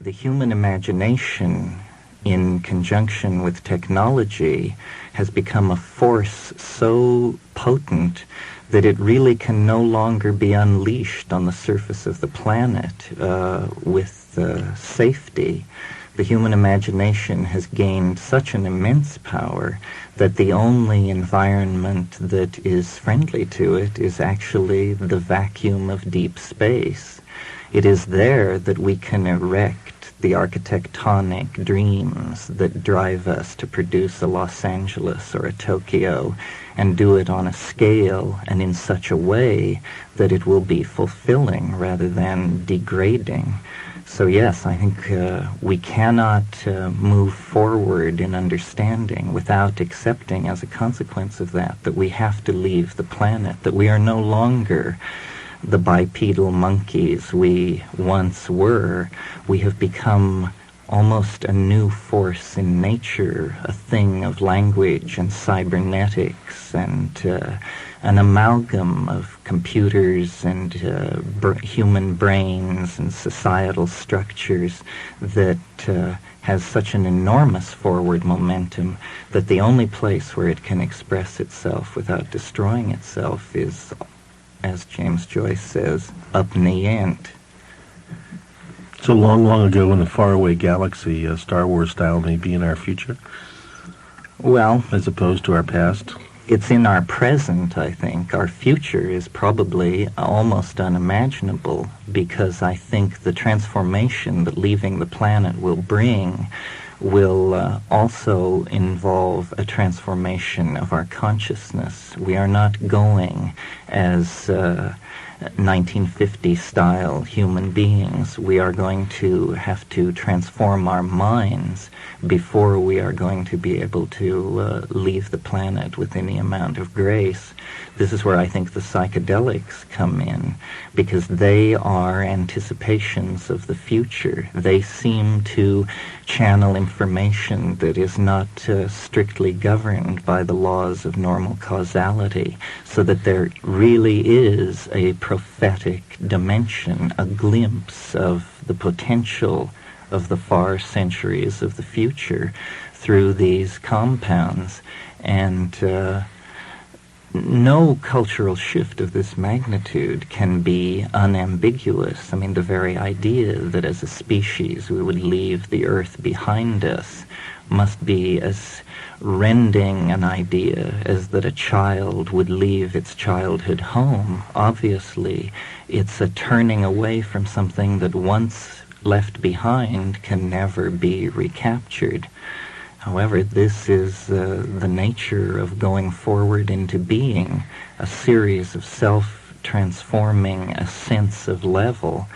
the human imagination, in conjunction with technology, has become a force so potent that it really can no longer be unleashed on the surface of the planet with safety. The human imagination has gained such an immense power that the only environment that is friendly to it is actually the vacuum of deep space. It is there that we can erect the architectonic dreams that drive us to produce a Los Angeles or a Tokyo, and do it on a scale and in such a way that it will be fulfilling rather than degrading. So yes, I think we cannot move forward in understanding without accepting as a consequence of that we have to leave the planet, that we are no longer the bipedal monkeys we once were. We have become almost a new force in nature, a thing of language and cybernetics and an amalgam of computers and human brains and societal structures that has such an enormous forward momentum that the only place where it can express itself without destroying itself is, as James Joyce says, up in the ant. So long, long ago in a faraway galaxy, Star Wars style may be in our future? Well, as opposed to our past? It's in our present, I think. Our future is probably almost unimaginable, because I think the transformation that leaving the planet will bring will also involve a transformation of our consciousness. We are not going as 1950-style human beings. We are going to have to transform our minds before we are going to be able to leave the planet with any amount of grace. This is where I think the psychedelics come in, because they are anticipations of the future. They seem to channel information that is not strictly governed by the laws of normal causality, so that there really is a prophetic dimension, a glimpse of the potential of the far centuries of the future through these compounds. And no cultural shift of this magnitude can be unambiguous. I mean, the very idea that as a species we would leave the earth behind us must be as rending an idea as that a child would leave its childhood home. Obviously, it's a turning away from something that once left behind can never be recaptured. However, this is the nature of going forward into being, a series of self-transforming ascents of level,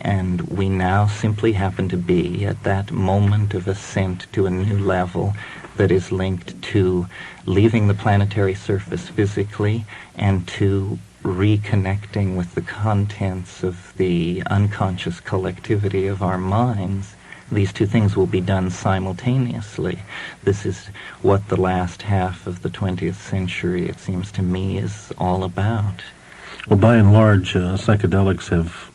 and we now simply happen to be at that moment of ascent to a new level that is linked to leaving the planetary surface physically and to reconnecting with the contents of the unconscious collectivity of our minds. These two things will be done simultaneously. This is what the last half of the 20th century, it seems to me, is all about. Well, by and large, psychedelics have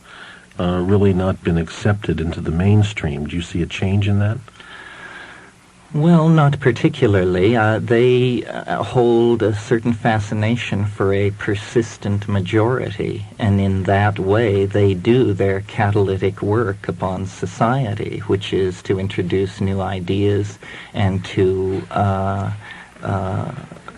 really not been accepted into the mainstream. Do you see a change in that? Well, not particularly. They hold a certain fascination for a persistent majority, and in that way they do their catalytic work upon society, which is to introduce new ideas and to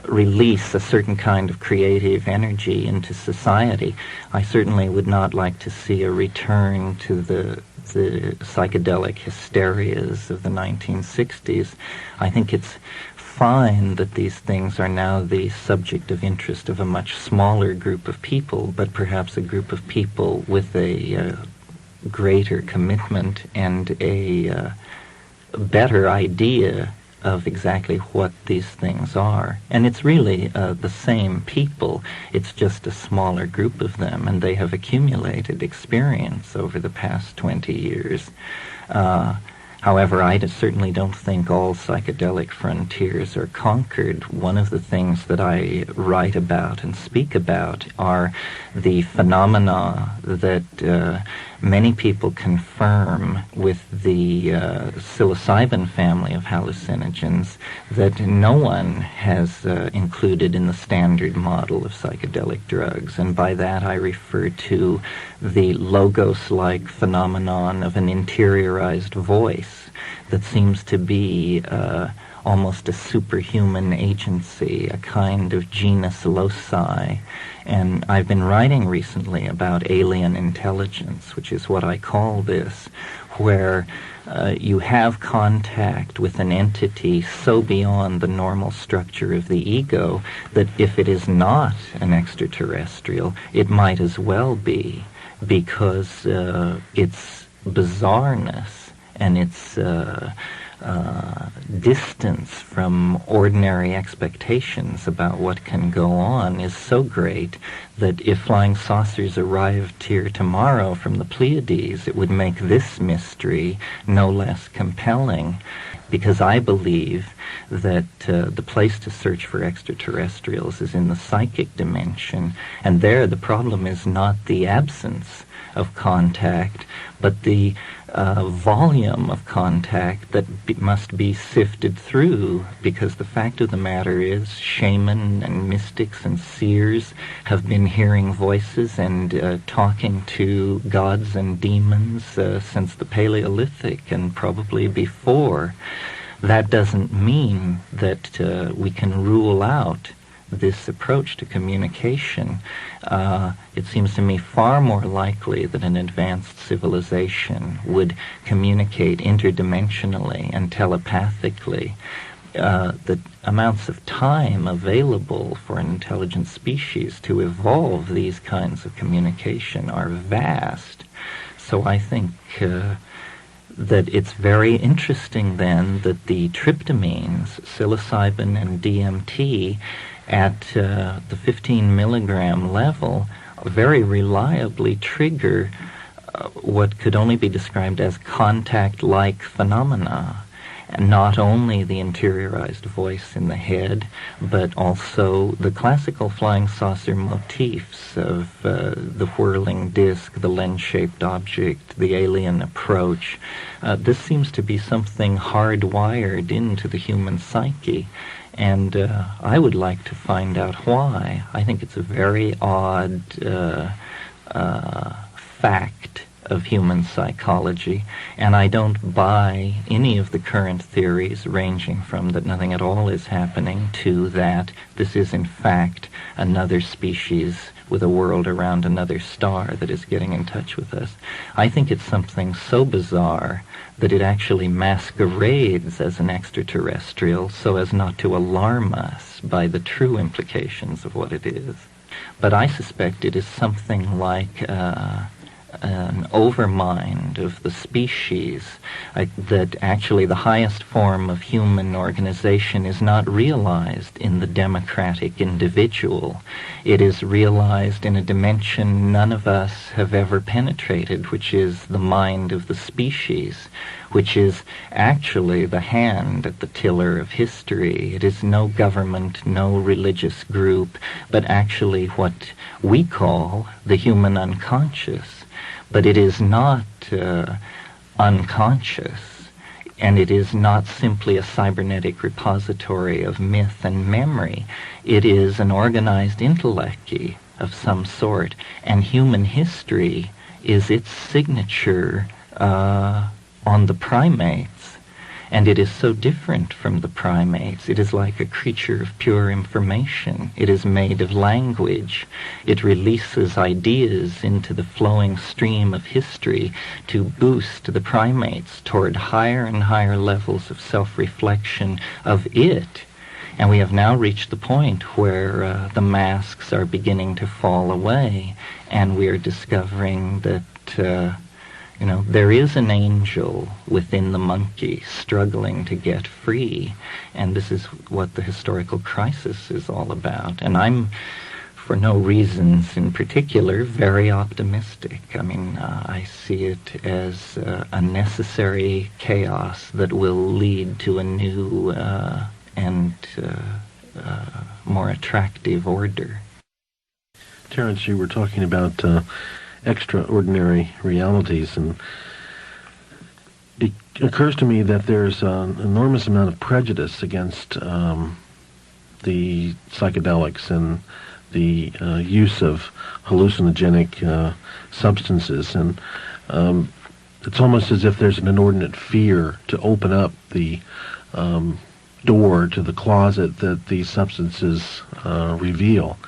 release a certain kind of creative energy into society. I certainly would not like to see a return to the psychedelic hysterias of the 1960s. I think it's fine that these things are now the subject of interest of a much smaller group of people, but perhaps a group of people with a greater commitment and a better idea of exactly what these things are. And it's really the same people. It's just a smaller group of them, and they have accumulated experience over the past 20 years. However, I certainly don't think all psychedelic frontiers are conquered. One of the things that I write about and speak about are the phenomena that many people confirm with the psilocybin family of hallucinogens that no one has included in the standard model of psychedelic drugs. And by that I refer to the logos-like phenomenon of an interiorized voice that seems to be almost a superhuman agency, a kind of genus loci. And I've been writing recently about alien intelligence, which is what I call this, where you have contact with an entity so beyond the normal structure of the ego that if it is not an extraterrestrial, it might as well be, because its bizarreness and its distance from ordinary expectations about what can go on is so great that if flying saucers arrived here tomorrow from the Pleiades, it would make this mystery no less compelling, because I believe that the place to search for extraterrestrials is in the psychic dimension, and there the problem is not the absence of contact, but the volume of contact that must be sifted through, because the fact of the matter is shaman and mystics and seers have been hearing voices and talking to gods and demons since the Paleolithic and probably before. That doesn't mean that we can rule out this approach to communication. It seems to me far more likely that an advanced civilization would communicate interdimensionally and telepathically. The amounts of time available for an intelligent species to evolve these kinds of communication are vast. So I think that it's very interesting then that the tryptamines, psilocybin and DMT, at the 15 milligram level very reliably trigger what could only be described as contact-like phenomena. And not only the interiorized voice in the head, but also the classical flying saucer motifs of the whirling disc, the lens-shaped object, the alien approach. This seems to be something hardwired into the human psyche. And I would like to find out why. I think it's a very odd fact of human psychology, and I don't buy any of the current theories ranging from that nothing at all is happening to that this is in fact another species with a world around another star that is getting in touch with us. I think it's something so bizarre that it actually masquerades as an extraterrestrial so as not to alarm us by the true implications of what it is. But I suspect it is something like an overmind of the species, that actually the highest form of human organization is not realized in the democratic individual. It is realized in a dimension none of us have ever penetrated, which is the mind of the species, which is actually the hand at the tiller of history. It is no government, no religious group, but actually what we call the human unconscious. But it is not unconscious, and it is not simply a cybernetic repository of myth and memory. It is an organized intellect of some sort, and human history is its signature on the primates. And it is so different from the primates. It is like a creature of pure information. It is made of language. It releases ideas into the flowing stream of history to boost the primates toward higher and higher levels of self-reflection of it. And we have now reached the point where the masks are beginning to fall away, and we are discovering that there is an angel within the monkey struggling to get free, and this is what the historical crisis is all about. And I'm, for no reasons in particular, very optimistic. I mean, I see it as a necessary chaos that will lead to a new and more attractive order. Terence, you were talking about extraordinary realities, and it occurs to me that there's an enormous amount of prejudice against the psychedelics and the use of hallucinogenic substances, and it's almost as if there's an inordinate fear to open up the door to the closet that these substances reveal.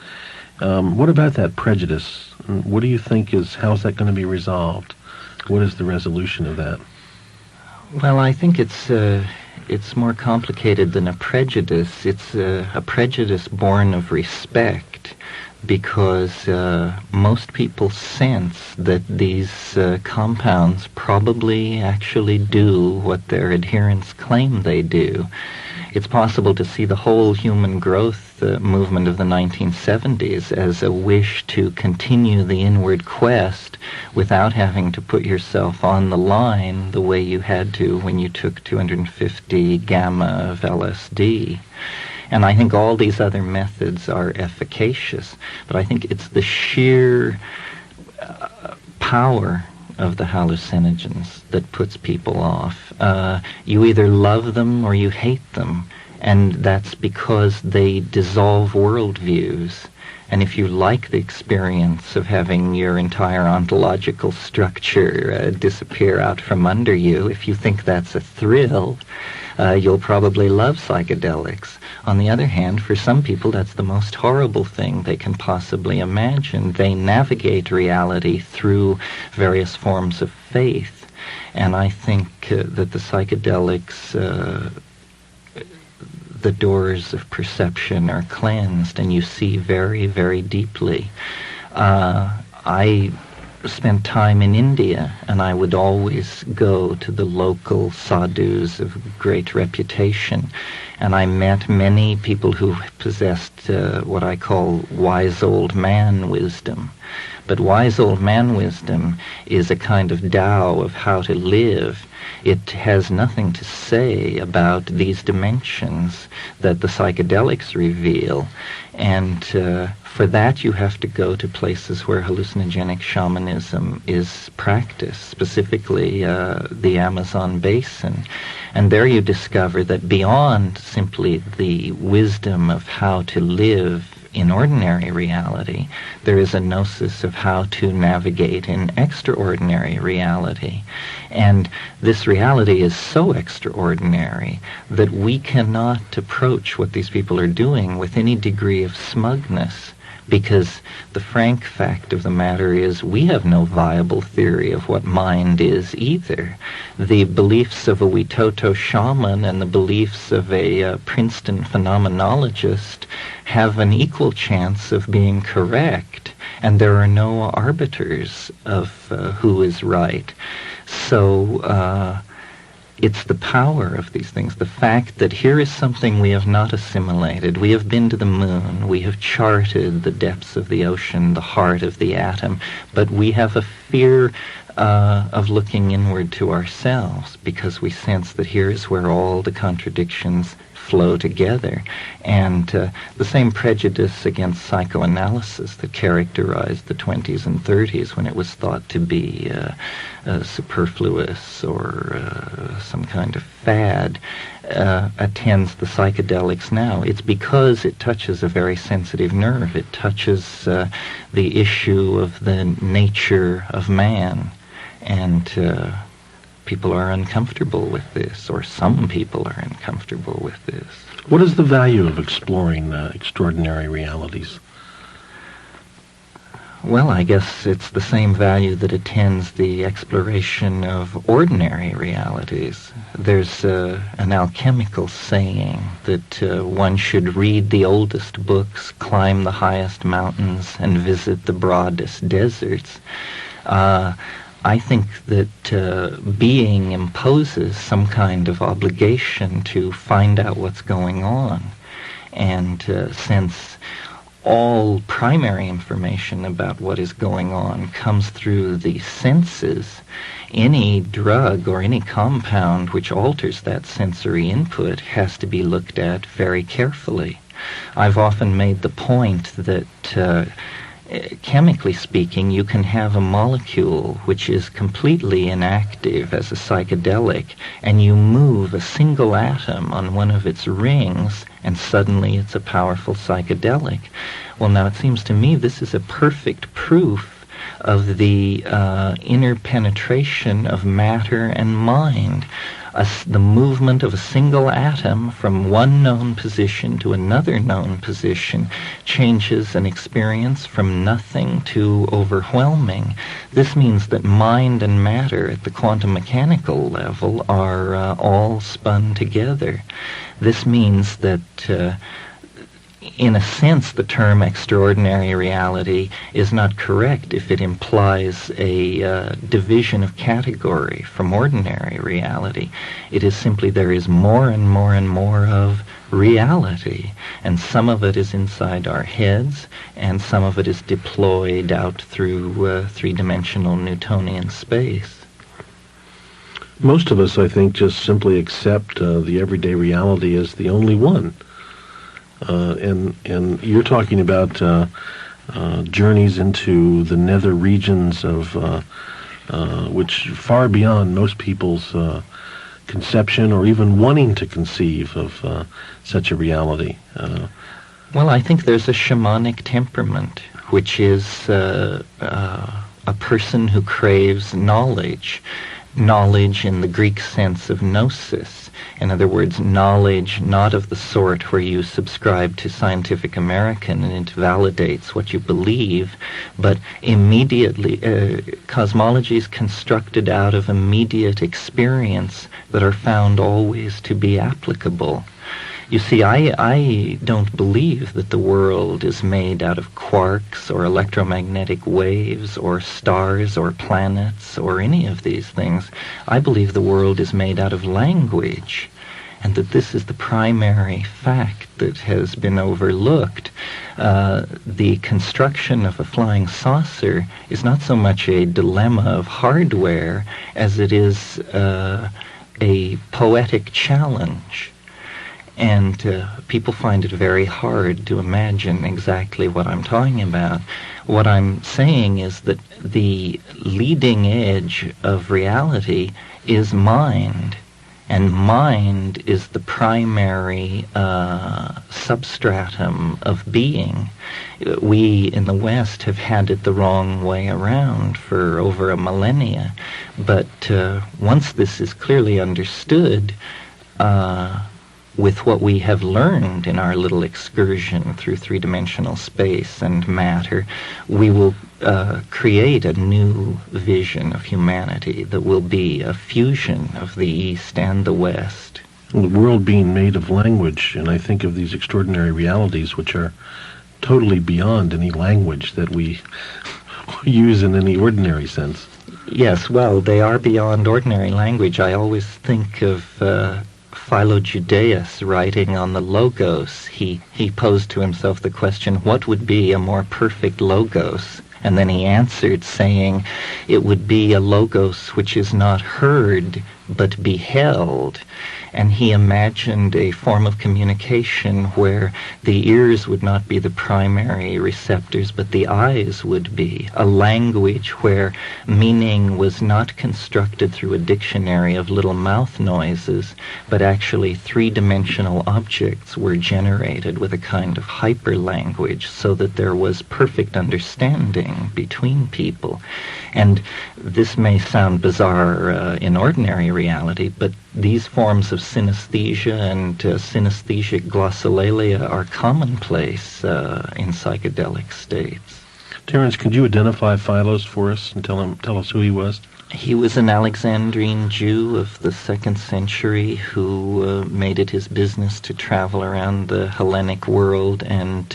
What about that prejudice? What do you think how's that going to be resolved? What is the resolution of that? Well, I think it's more complicated than a prejudice. It's a prejudice born of respect, because most people sense that these compounds probably actually do what their adherents claim they do. It's possible to see the whole human growth movement of the 1970s as a wish to continue the inward quest without having to put yourself on the line the way you had to when you took 250 gamma of LSD. And I think all these other methods are efficacious, but I think it's the sheer power of the hallucinogens that puts people off. You either love them or you hate them, and that's because they dissolve worldviews. And if you like the experience of having your entire ontological structure disappear out from under you, if you think that's a thrill, you'll probably love psychedelics. On the other hand, for some people, that's the most horrible thing they can possibly imagine. They navigate reality through various forms of faith. And I think that the psychedelics, the doors of perception are cleansed, and you see very, very deeply. I spent time in India, and I would always go to the local sadhus of great reputation, and I met many people who possessed what I call wise old man wisdom. But wise old man wisdom is a kind of Tao of how to live. It has nothing to say about these dimensions that the psychedelics reveal, and for that you have to go to places where hallucinogenic shamanism is practiced, specifically the Amazon basin. And there you discover that beyond simply the wisdom of how to live in ordinary reality, there is a gnosis of how to navigate in extraordinary reality. And this reality is so extraordinary that we cannot approach what these people are doing with any degree of smugness, because the frank fact of the matter is we have no viable theory of what mind is either. The beliefs of a Witoto shaman and the beliefs of a Princeton phenomenologist have an equal chance of being correct, and there are no arbiters of who is right. So it's the power of these things, the fact that here is something we have not assimilated. We have been to the moon, we have charted the depths of the ocean, the heart of the atom, but we have a fear of looking inward to ourselves, because we sense that here is where all the contradictions flow together. And the same prejudice against psychoanalysis that characterized the 20s and 30s, when it was thought to be superfluous or some kind of fad, attends the psychedelics now. It's because it touches a very sensitive nerve. It touches the issue of the nature of man. And people are uncomfortable with this, or some people are uncomfortable with this. What is the value of exploring extraordinary realities? Well, I guess it's the same value that attends the exploration of ordinary realities. There's an alchemical saying that one should read the oldest books, climb the highest mountains, and visit the broadest deserts. I think that being imposes some kind of obligation to find out what's going on. And since all primary information about what is going on comes through the senses, any drug or any compound which alters that sensory input has to be looked at very carefully. I've often made the point that chemically speaking, you can have a molecule which is completely inactive as a psychedelic, and you move a single atom on one of its rings, and suddenly it's a powerful psychedelic. Well, now it seems to me this is a perfect proof of the interpenetration of matter and mind. The movement of a single atom from one known position to another known position changes an experience from nothing to overwhelming. This means that mind and matter at the quantum mechanical level are all spun together. This means that in a sense, the term extraordinary reality is not correct if it implies a division of category from ordinary reality. It is simply there is more and more and more of reality, and some of it is inside our heads, and some of it is deployed out through three-dimensional Newtonian space. Most of us, I think, just simply accept the everyday reality as the only one. And you're talking about journeys into the nether regions of which far beyond most people's conception or even wanting to conceive of such a reality. Well, I think there's a shamanic temperament, which is a person who craves knowledge. Knowledge in the Greek sense of gnosis. In other words, knowledge not of the sort where you subscribe to Scientific American and it validates what you believe, but immediately, cosmology is constructed out of immediate experience that are found always to be applicable. You see, I don't believe that the world is made out of quarks or electromagnetic waves or stars or planets or any of these things. I believe the world is made out of language, and that this is the primary fact that has been overlooked. The construction of a flying saucer is not so much a dilemma of hardware as it is a poetic challenge. And people find it very hard to imagine exactly what I'm talking about. What I'm saying is that the leading edge of reality is mind, and mind is the primary substratum of being. We in the West have had it the wrong way around for over a millennia, but once this is clearly understood, with what we have learned in our little excursion through three-dimensional space and matter, we will create a new vision of humanity that will be a fusion of the East and the West. The world being made of language, and I think of these extraordinary realities which are totally beyond any language that we use in any ordinary sense. Yes, well, they are beyond ordinary language. I always think of Philo Judaeus writing on the Logos. He posed to himself the question, what would be a more perfect Logos? And then he answered saying, it would be a Logos which is not heard but beheld. And he imagined a form of communication where the ears would not be the primary receptors, but the eyes would be. A language where meaning was not constructed through a dictionary of little mouth noises, but actually three-dimensional objects were generated with a kind of hyperlanguage so that there was perfect understanding between people. And this may sound bizarre in ordinary reality, but these forms of synesthesia and synesthesic glossolalia are commonplace in psychedelic states. Terence, could you identify Philos for us and tell us who he was? He was an Alexandrine Jew of the 2nd century who made it his business to travel around the Hellenic world and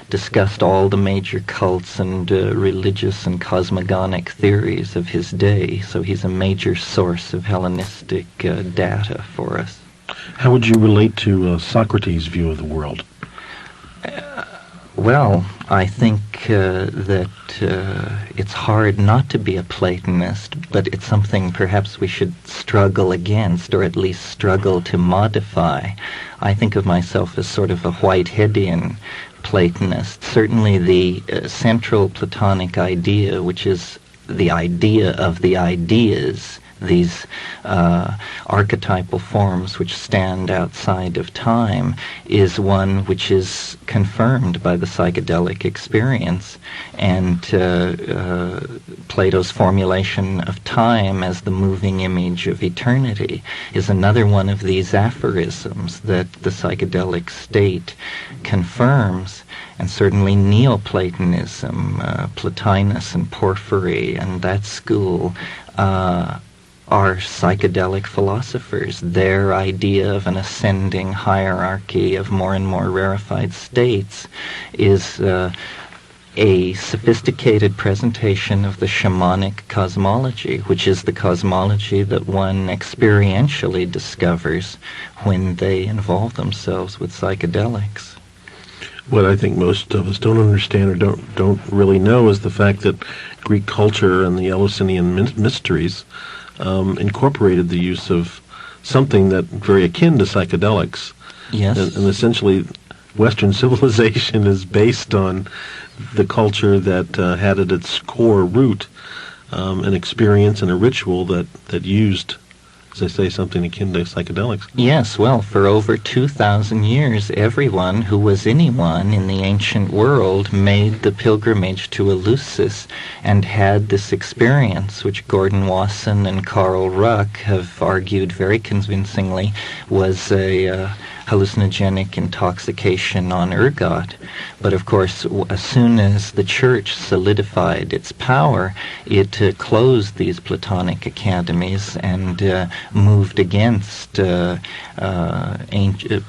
discussed all the major cults and religious and cosmogonic theories of his day. So he's a major source of Hellenistic data for us. How would you relate to Socrates' view of the world? Well, I think that it's hard not to be a Platonist, but it's something perhaps we should struggle against, or at least struggle to modify. I think of myself as sort of a Whiteheadian, Platonists. Certainly the central Platonic idea, which is the idea of the ideas, these archetypal forms which stand outside of time, is one which is confirmed by the psychedelic experience. And Plato's formulation of time as the moving image of eternity is another one of these aphorisms that the psychedelic state confirms. And certainly Neoplatonism, Plotinus and Porphyry and that school, are psychedelic philosophers. Their idea of an ascending hierarchy of more and more rarefied states is a sophisticated presentation of the shamanic cosmology, which is the cosmology that one experientially discovers when they involve themselves with psychedelics. What I think most of us don't understand or don't really know is the fact that Greek culture and the Eleusinian mysteries incorporated the use of something that very akin to psychedelics. Yes. And essentially, Western civilization is based on the culture that had at its core root an experience and a ritual that used, as I say, something akin to psychedelics. Yes, well, for over 2,000 years, everyone who was anyone in the ancient world made the pilgrimage to Eleusis and had this experience, which Gordon Wasson and Carl Ruck have argued very convincingly was a hallucinogenic intoxication on ergot. But of course, as soon as the church solidified its power, it closed these Platonic academies and moved against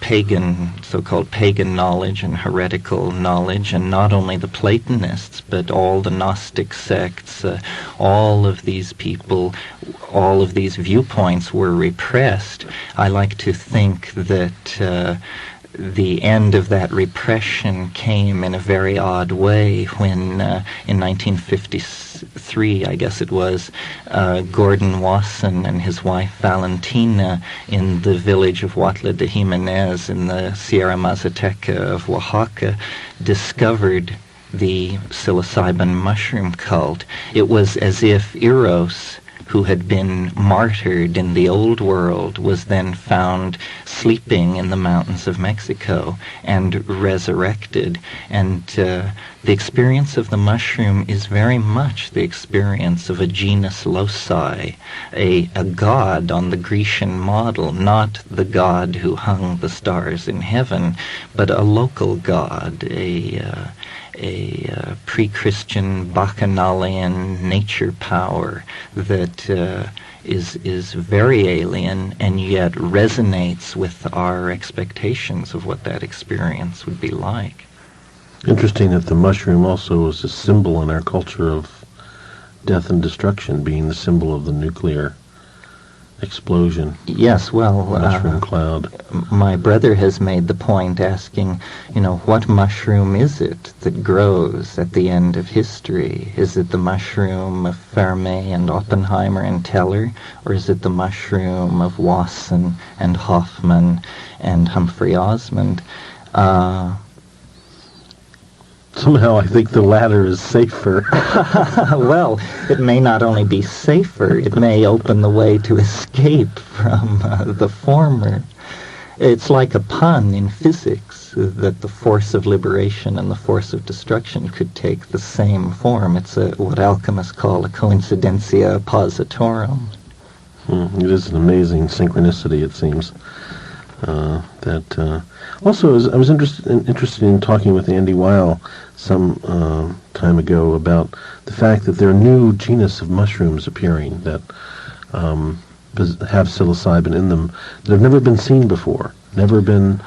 pagan, so-called pagan knowledge and heretical knowledge, and not only the Platonists, but all the Gnostic sects, all of these people, all of these viewpoints were repressed. I like to think that the end of that repression came in a very odd way when in 1953, I guess it was, Gordon Wasson and his wife Valentina in the village of Huatla de Jimenez in the Sierra Mazateca of Oaxaca discovered the psilocybin mushroom cult. It was as if Eros, who had been martyred in the old world, was then found sleeping in the mountains of Mexico and resurrected. And the experience of the mushroom is very much the experience of a genus loci, a god on the Grecian model, not the god who hung the stars in heaven, but a local god, a pre-Christian bacchanalian nature power that is very alien and yet resonates with our expectations of what that experience would be like. Interesting that the mushroom also is a symbol in our culture of death and destruction, being the symbol of the nuclear explosion. Yes, well, mushroom cloud. My brother has made the point asking, what mushroom is it that grows at the end of history? Is it the mushroom of Fermi and Oppenheimer and Teller, or is it the mushroom of Wasson and Hoffman and Humphrey Osmond? Somehow I think the latter is safer. Well, it may not only be safer, it may open the way to escape from the former. It's like a pun in physics, that the force of liberation and the force of destruction could take the same form. It's what alchemists call a coincidentia oppositorum. It is an amazing synchronicity, it seems. Also, I was interested in talking with Andy Weil some time ago about the fact that there are new genus of mushrooms appearing that have psilocybin in them that have never been seen before, never been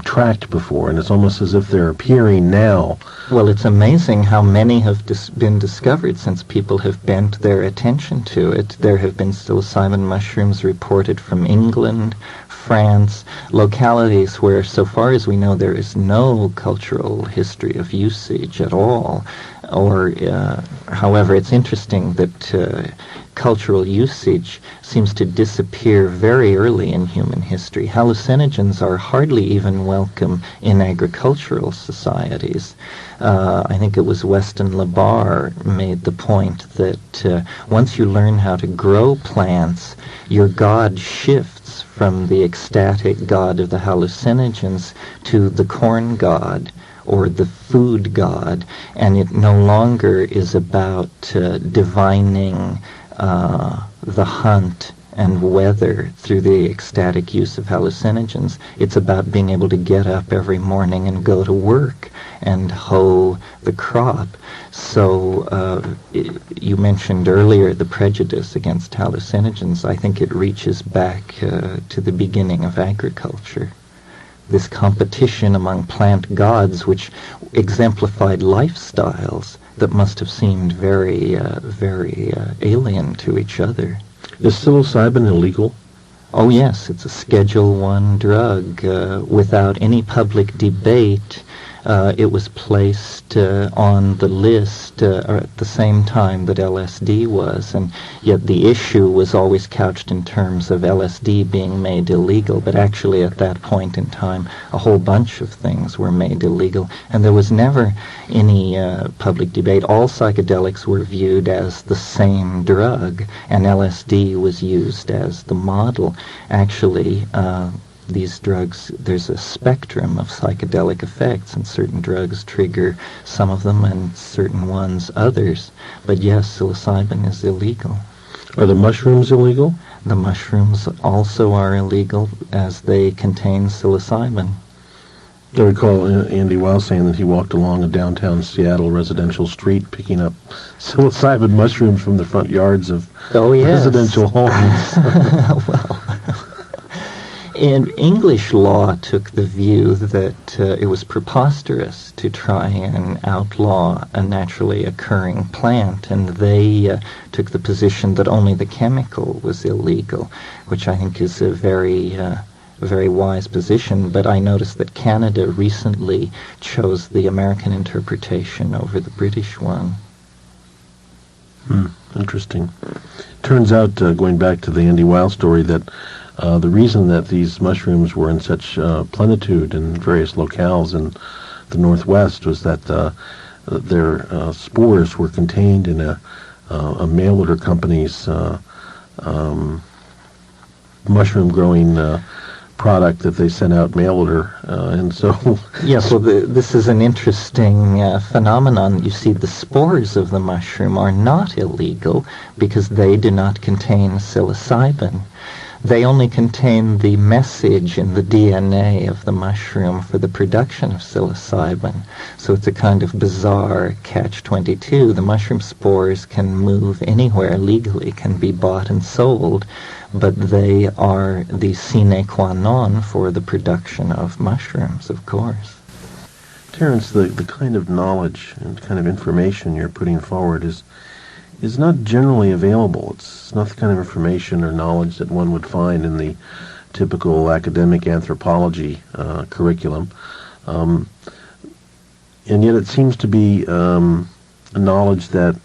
tracked before, and it's almost as if they're appearing now. Well, it's amazing how many have been discovered since people have bent their attention to it. There have been psilocybin mushrooms reported from England, France, localities where, so far as we know, there is no cultural history of usage at all. Or, however, it's interesting that cultural usage seems to disappear very early in human history. Hallucinations hallucinogens are hardly even welcome in agricultural societies. I think it was Weston LaBarre made the point that once you learn how to grow plants, your god shifts from the ecstatic god of the hallucinogens to the corn god or the food god, and it no longer is about divining the hunt and weather through the ecstatic use of hallucinogens. It's about being able to get up every morning and go to work and hoe the crop. So you mentioned earlier the prejudice against hallucinogens. I think it reaches back to the beginning of agriculture. This competition among plant gods, which exemplified lifestyles that must have seemed very alien to each other. Is psilocybin illegal? Oh yes, it's a Schedule I drug. Without any public debate, it was placed on the list at the same time that LSD was, and yet the issue was always couched in terms of LSD being made illegal, but actually at that point in time a whole bunch of things were made illegal, and there was never any public debate. All psychedelics were viewed as the same drug, and LSD was used as the model. Actually, these drugs, there's a spectrum of psychedelic effects, and certain drugs trigger some of them and certain ones others. But yes, psilocybin is illegal. Are the mushrooms illegal? The mushrooms also are illegal as they contain psilocybin. I recall Andy Weil saying that he walked along a downtown Seattle residential street picking up psilocybin mushrooms from the front yards of residential homes. Well, and English law took the view that it was preposterous to try and outlaw a naturally occurring plant, and they took the position that only the chemical was illegal, which I think is a very wise position. But I noticed that Canada recently chose the American interpretation over the British one. Interesting. Turns out, going back to the Andy Weil story, that the reason that these mushrooms were in such plenitude in various locales in the Northwest was that their spores were contained in a mail order company's mushroom growing product that they sent out mail order, and so... Yes, well, this is an interesting phenomenon. You see, the spores of the mushroom are not illegal because they do not contain psilocybin. They only contain the message in the DNA of the mushroom for the production of psilocybin. So it's a kind of bizarre catch-22. The mushroom spores can move anywhere legally, can be bought and sold, but they are the sine qua non for the production of mushrooms, of course. Terence, the kind of knowledge and kind of information you're putting forward is not generally available. It's not the kind of information or knowledge that one would find in the typical academic anthropology curriculum. And yet it seems to be a knowledge that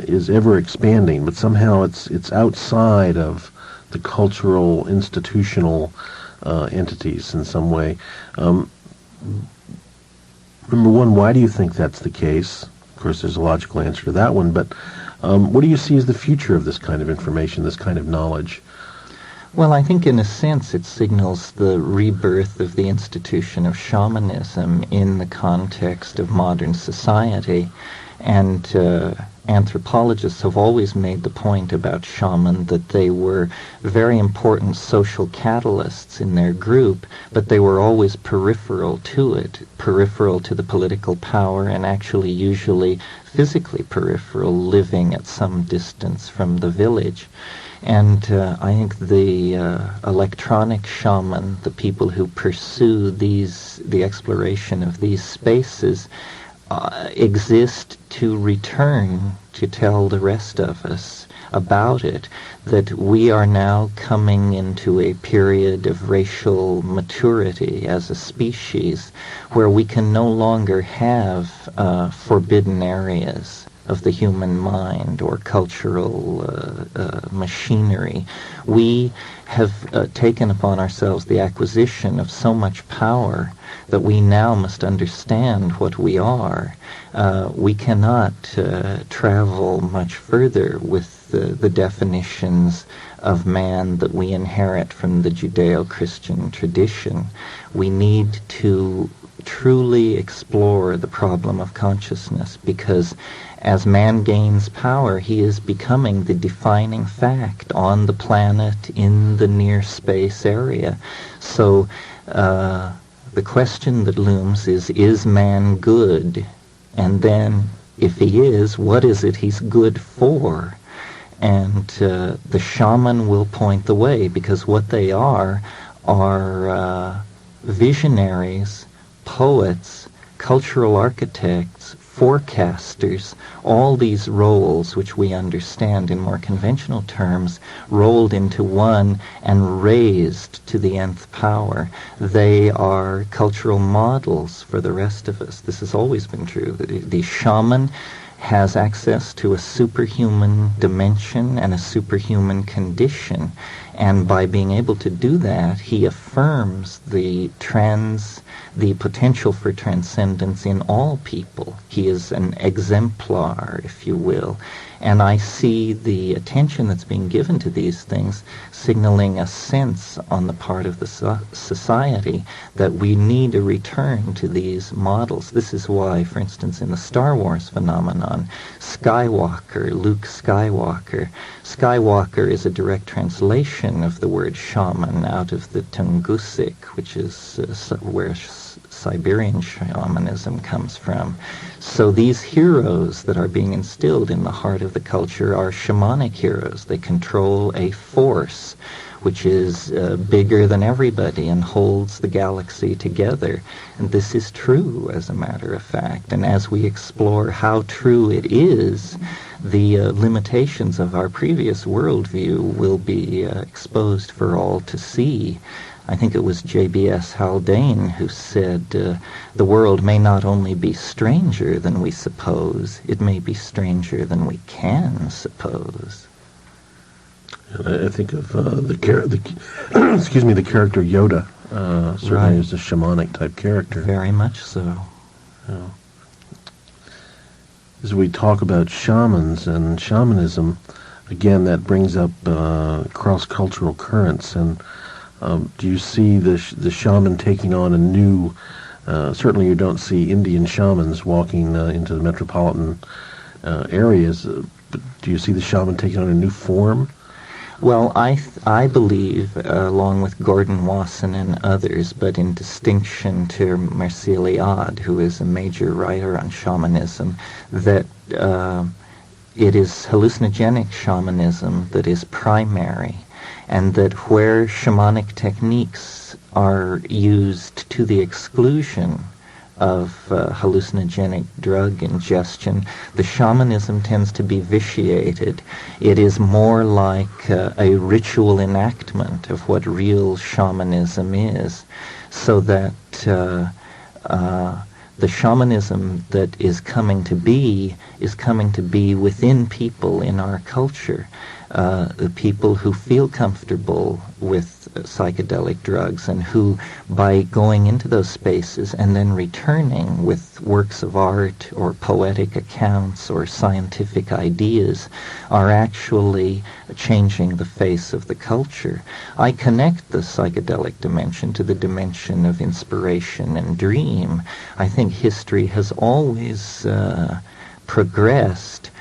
is ever expanding, but somehow it's outside of the cultural, institutional entities in some way. Number one, why do you think that's the case? Of course, there's a logical answer to that one, but what do you see as the future of this kind of information, this kind of knowledge? Well, I think in a sense it signals the rebirth of the institution of shamanism in the context of modern society. And anthropologists have always made the point about shaman that they were very important social catalysts in their group, but they were always peripheral to it, peripheral to the political power, and actually usually physically peripheral, living at some distance from the village. And I think the electronic shaman, the people who pursue the exploration of these spaces, exist to return to tell the rest of us about it, that we are now coming into a period of racial maturity as a species where we can no longer have forbidden areas of the human mind or cultural machinery. We have taken upon ourselves the acquisition of so much power that we now must understand what we are. We cannot travel much further with the definitions of man that we inherit from the Judeo-Christian tradition. We need to truly explore the problem of consciousness, because as man gains power, he is becoming the defining fact on the planet in the near space area. So the question that looms is man good? And then, if he is, what is it he's good for? And the shaman will point the way, because what they are visionaries, poets, cultural architects, forecasters, all these roles which we understand in more conventional terms, rolled into one and raised to the nth power. They are cultural models for the rest of us. This has always been true. The shaman has access to a superhuman dimension and a superhuman condition. And by being able to do that, he affirms the potential for transcendence in all people. He is an exemplar, if you will. And I see the attention that's being given to these things signaling a sense on the part of the society that we need a return to these models. This is why, for instance, in the Star Wars phenomenon, Luke Skywalker is a direct translation of the word shaman out of the Tungusic, which is where Siberian shamanism comes from. So these heroes that are being instilled in the heart of the culture are shamanic heroes. They control a force which is bigger than everybody and holds the galaxy together. And this is true, as a matter of fact. And as we explore how true it is, the limitations of our previous worldview will be exposed for all to see. I think it was J.B.S. Haldane who said, the world may not only be stranger than we suppose, it may be stranger than we can suppose. I think of the character Yoda, certainly Right. as a shamanic type character. Very much so. Yeah. As we talk about shamans and shamanism, again, that brings up cross-cultural currents. And do you see the shaman taking on a new? Certainly, you don't see Indian shamans walking into the metropolitan areas. But do you see the shaman taking on a new form? Well, I believe, along with Gordon Wasson and others, but in distinction to Mircea Eliade, who is a major writer on shamanism, that it is hallucinogenic shamanism that is primary, and that where shamanic techniques are used to the exclusion of hallucinogenic drug ingestion, the shamanism tends to be vitiated. It is more like a ritual enactment of what real shamanism is, so that the shamanism that is coming to be within people in our culture. The people who feel comfortable with psychedelic drugs and who, by going into those spaces and then returning with works of art or poetic accounts or scientific ideas, are actually changing the face of the culture. I connect the psychedelic dimension to the dimension of inspiration and dream. I think history has always progressed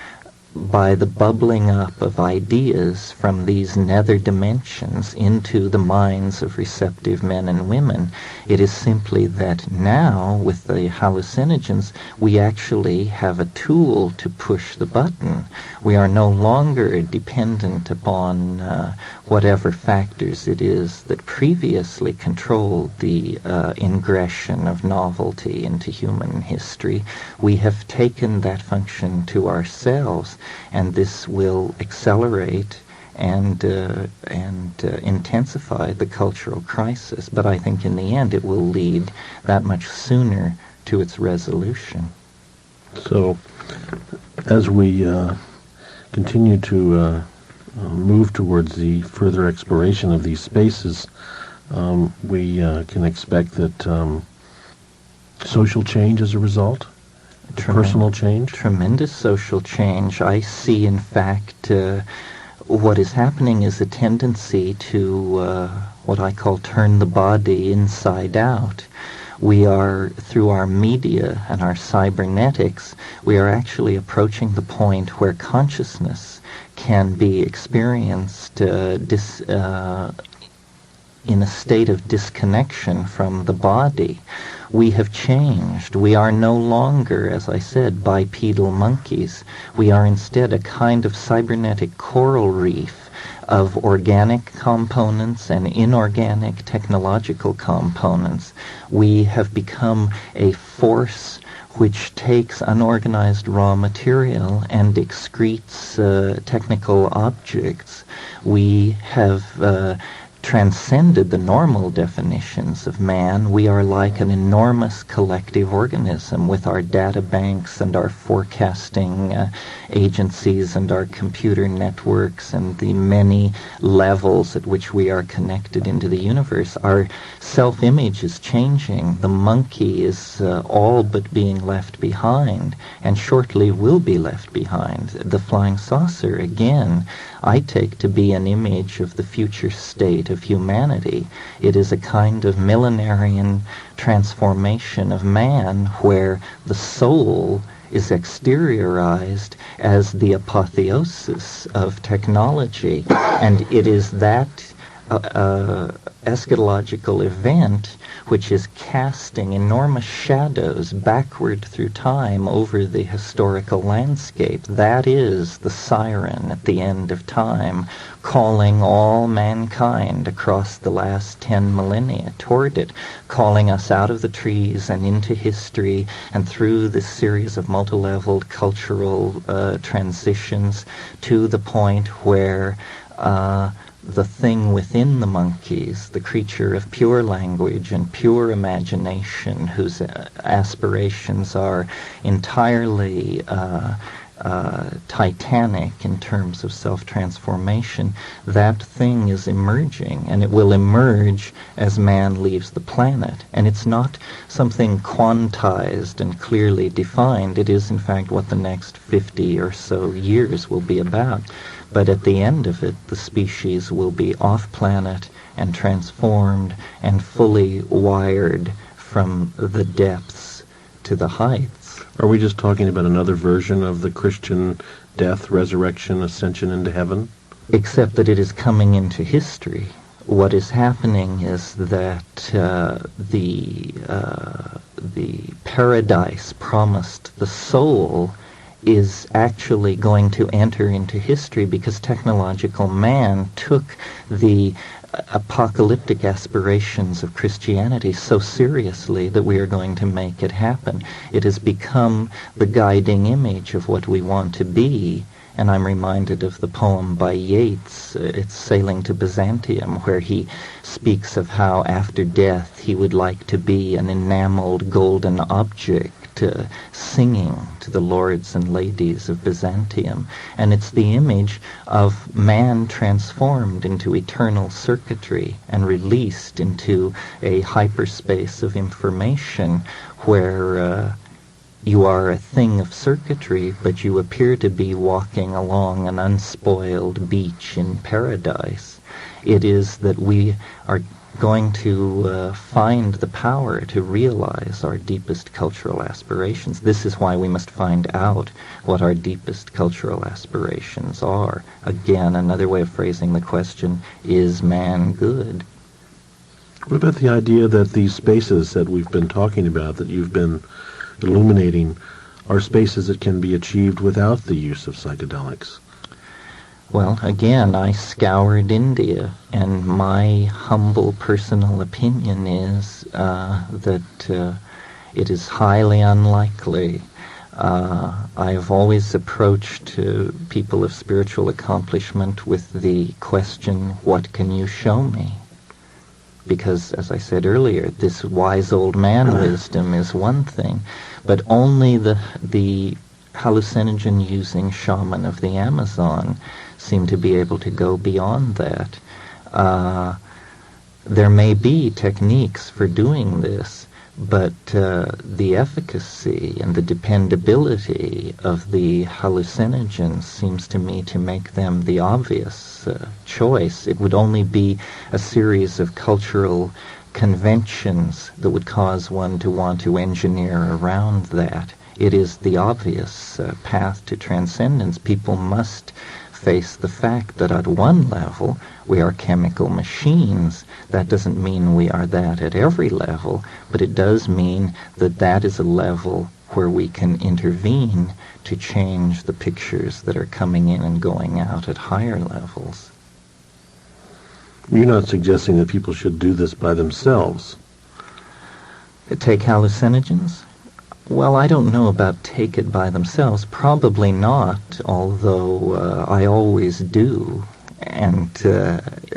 by the bubbling up of ideas from these nether dimensions into the minds of receptive men and women. It is simply that now, with the hallucinogens, we actually have a tool to push the button. We are no longer dependent upon whatever factors it is that previously controlled the ingression of novelty into human history. We have taken that function to ourselves, and this will accelerate and intensify the cultural crisis. But I think in the end it will lead that much sooner to its resolution. So, as we continue to move towards the further exploration of these spaces, we can expect that social change as a result, personal change? Tremendous social change. I see, in fact, what is happening is a tendency to what I call turn the body inside out. We are, through our media and our cybernetics, we are actually approaching the point where consciousness can be experienced in a state of disconnection from the body. We have changed. We are no longer, as I said, bipedal monkeys. We are instead a kind of cybernetic coral reef of organic components and inorganic technological components. We have become a force which takes unorganized raw material and excretes technical objects. We have transcended the normal definitions of man. We are like an enormous collective organism with our data banks and our forecasting agencies and our computer networks and the many levels at which we are connected into the universe. Our self-image is changing. The monkey is all but being left behind, and shortly will be left behind. The flying saucer, again, I take to be an image of the future state of humanity. It is a kind of millenarian transformation of man where the soul is exteriorized as the apotheosis of technology. And it is that eschatological event which is casting enormous shadows backward through time over the historical landscape. That is the siren at the end of time, calling all mankind across the last 10 millennia toward it, calling us out of the trees and into history and through this series of multi-leveled cultural transitions to the point where the thing within the monkeys, the creature of pure language and pure imagination, whose aspirations are entirely titanic in terms of self-transformation, that thing is emerging, and it will emerge as man leaves the planet. And it's not something quantized and clearly defined. It is, in fact, what the next 50 or so years will be about. But at the end of it, the species will be off-planet and transformed and fully wired from the depths to the heights. Are we just talking about another version of the Christian death, resurrection, ascension into heaven? Except that it is coming into history. What is happening is that the paradise promised the soul is actually going to enter into history because technological man took the apocalyptic aspirations of Christianity so seriously that we are going to make it happen. It has become the guiding image of what we want to be. And I'm reminded of the poem by Yeats, it's Sailing to Byzantium, where he speaks of how after death he would like to be an enameled golden object singing to the lords and ladies of Byzantium. And it's the image of man transformed into eternal circuitry and released into a hyperspace of information where you are a thing of circuitry, but you appear to be walking along an unspoiled beach in paradise. It is that we are going to find the power to realize our deepest cultural aspirations. This is why we must find out what our deepest cultural aspirations are. Again, another way of phrasing the question, is man good? What about the idea that these spaces that we've been talking about, that you've been illuminating, are spaces that can be achieved without the use of psychedelics? Well, again, I scoured India, and my humble personal opinion is that it is highly unlikely. I've always approached people of spiritual accomplishment with the question, what can you show me? Because, as I said earlier, this wise old man wisdom is one thing, but only the hallucinogen-using shaman of the Amazon seem to be able to go beyond that. There may be techniques for doing this, but the efficacy and the dependability of the hallucinogens seems to me to make them the obvious choice. It would only be a series of cultural conventions that would cause one to want to engineer around that. It is the obvious path to transcendence. People must face the fact that at one level we are chemical machines. That doesn't mean we are that at every level, but it does mean that that is a level where we can intervene to change the pictures that are coming in and going out at higher levels. You're not suggesting that people should do this by themselves? Take hallucinogens? Well, I don't know about take it by themselves. Probably not, although I always do. And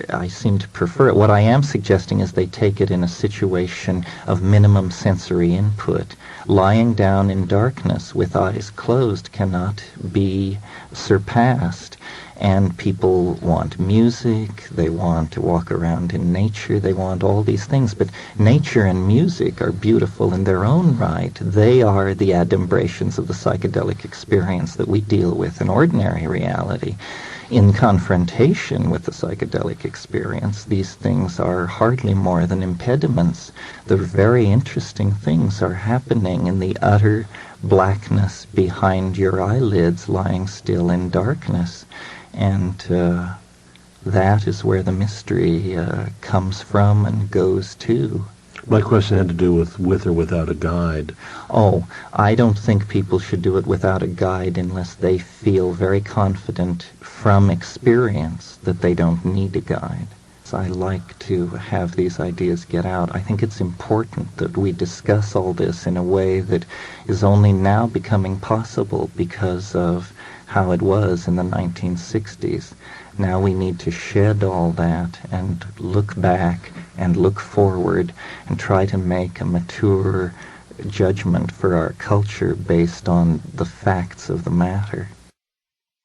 I seem to prefer it. What I am suggesting is they take it in a situation of minimum sensory input. Lying down in darkness with eyes closed cannot be surpassed. And people want music, they want to walk around in nature, they want all these things. But nature and music are beautiful in their own right. They are the adumbrations of the psychedelic experience that we deal with in ordinary reality. In confrontation with the psychedelic experience, these things are hardly more than impediments. The very interesting things are happening in the utter blackness behind your eyelids, lying still in darkness. And that is where the mystery comes from and goes to. My question had to do with or without a guide. Oh, I don't think people should do it without a guide unless they feel very confident from experience that they don't need a guide. So I like to have these ideas get out. I think it's important that we discuss all this in a way that is only now becoming possible because of how it was in the 1960s. Now we need to shed all that and look back and look forward and try to make a mature judgment for our culture based on the facts of the matter.